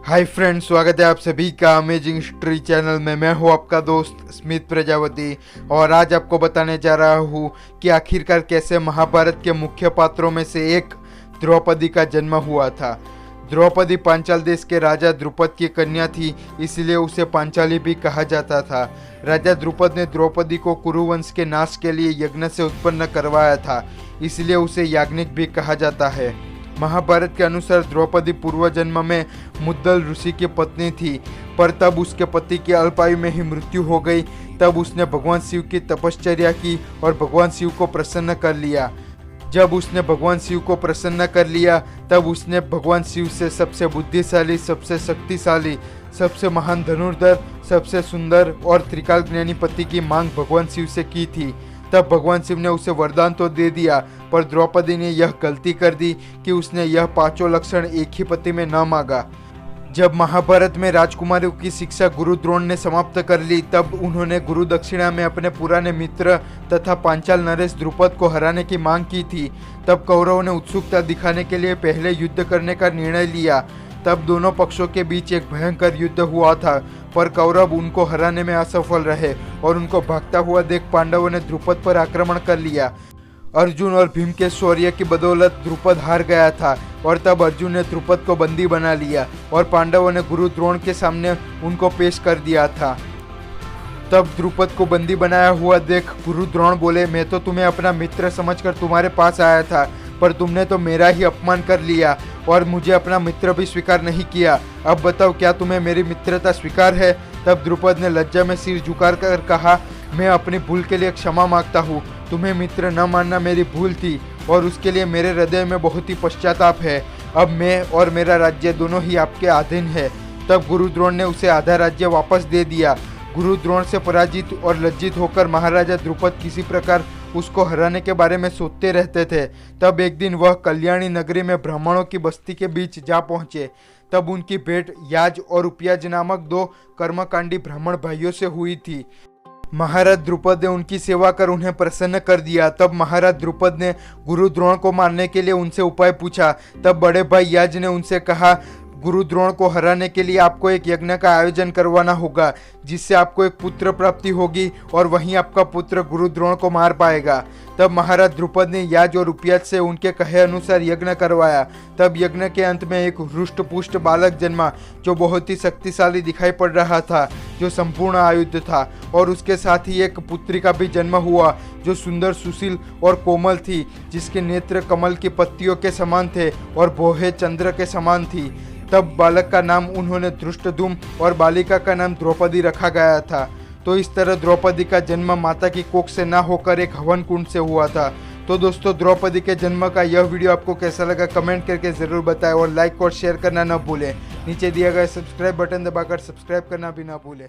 Hi friends, स्वागत है आप सभी का अमेजिंग हिस्ट्री चैनल में। मैं हूं आपका दोस्त स्मित प्रजापति और आज आपको बताने जा रहा हूं कि आखिरकार कैसे महाभारत के मुख्य पात्रों में से एक द्रौपदी का जन्म हुआ था। द्रौपदी पांचाल देश के राजा द्रुपद की कन्या थी, इसलिए उसे पांचाली भी कहा जाता था। राजा द्रुपद ने द्रौपदी को कुरुवंश के नाश के लिए यज्ञ से उत्पन्न करवाया था, इसलिए उसे याज्ञनिक भी कहा जाता है। महाभारत के अनुसार द्रौपदी पूर्व जन्म में मुद्दल ऋषि की पत्नी थी, पर तब उसके पति की अल्पायु में ही मृत्यु हो गई। तब उसने भगवान शिव की तपश्चर्या की और भगवान शिव को प्रसन्न कर लिया। जब उसने भगवान शिव को प्रसन्न कर लिया, तब उसने भगवान शिव से सबसे बुद्धिशाली, सबसे शक्तिशाली, सबसे महान धनुर्धर, सबसे सुंदर और त्रिकाल ज्ञानी पति की मांग भगवान शिव से की थी। तब भगवान शिव ने उसे वरदान तो दे दिया, पर द्रौपदी ने यह गलती कर दी कि उसने यह पांचों लक्षण एक ही पति में न मांगा। जब महाभारत में राजकुमारियों की शिक्षा गुरु द्रोण ने समाप्त कर ली, तब उन्होंने गुरु दक्षिणा में अपने पुराने मित्र तथा पांचाल नरेश द्रुपद को हराने की मांग की थी। तब कौरवों ने उत्सुकता दिखाने के लिए पहले युद्ध करने का निर्णय लिया। तब दोनों पक्षों के बीच एक भयंकर युद्ध हुआ था, पर कौरव उनको हराने में असफल रहे और उनको भागता हुआ देख पांडवों ने द्रुपद पर आक्रमण कर लिया। अर्जुन और भीम के शौर्य की बदौलत द्रुपद हार गया था और तब अर्जुन ने द्रुपद को बंदी बना लिया और पांडवों ने गुरु द्रोण के सामने उनको पेश कर दिया था। तब द्रुपद को बंदी बनाया हुआ देख गुरु द्रोण बोले, मैं तो तुम्हें अपना मित्र समझकर तुम्हारे पास आया था, पर तुमने तो मेरा ही अपमान कर लिया और मुझे अपना मित्र भी स्वीकार नहीं किया। अब बताओ, क्या तुम्हें मेरी मित्रता स्वीकार है? तब द्रुपद ने लज्जा में सिर झुकाकर कहा, मैं अपनी भूल के लिए क्षमा मांगता हूँ। तुम्हें मित्र न मानना मेरी भूल थी और उसके लिए मेरे हृदय में बहुत ही पश्चाताप है। अब मैं और मेरा राज्य दोनों ही आपके अधीन है। तब गुरु द्रोण ने उसे आधा राज्य वापस दे दिया। गुरु द्रोण से पराजित और लज्जित होकर महाराजा द्रुपद किसी प्रकार उसको हराने के बारे में सोचते रहते थे। तब एक दिन वह कल्याणी नगरी में ब्राह्मणों की बस्ती के बीच जा पहुंचे। तब उनकी भेंट याज और उपयाज नामक दो कर्मकांडी ब्राह्मण भाइयों से हुई थी। महाराज द्रुपद ने उनकी सेवा कर उन्हें प्रसन्न कर दिया। तब महाराज द्रुपद ने गुरु द्रोण को मारने के लिए उनसे उपाय पूछा। तब बड़े भाई याज ने उनसे कहा, गुरु द्रोण को हराने के लिए आपको एक यज्ञ का आयोजन करवाना होगा, जिससे आपको एक पुत्र प्राप्ति होगी और वहीं आपका पुत्र गुरु द्रोण को मार पाएगा। तब महाराज द्रुपद ने याज और उपयाज से उनके कहे अनुसार यज्ञ करवाया। तब यज्ञ के अंत में एक हृष्ट पुष्ट बालक जन्मा, जो बहुत ही शक्तिशाली दिखाई पड़ रहा था, जो संपूर्ण आयुध था, और उसके साथ ही एक पुत्री का भी जन्म हुआ, जो सुंदर, सुशील और कोमल थी, जिसके नेत्र कमल की पत्तियों के समान थे और भौहें चंद्र के समान थी। तब बालक का नाम उन्होंने धृष्टद्युम्न और बालिका का नाम द्रौपदी रखा गया था। तो इस तरह द्रौपदी का जन्म माता की कोख से ना होकर एक हवन कुंड से हुआ था। तो दोस्तों, द्रौपदी के जन्म का यह वीडियो आपको कैसा लगा कमेंट करके ज़रूर बताएं और लाइक और शेयर करना न भूलें। नीचे दिया गया सब्सक्राइब बटन दबाकर सब्सक्राइब करना भी ना भूलें।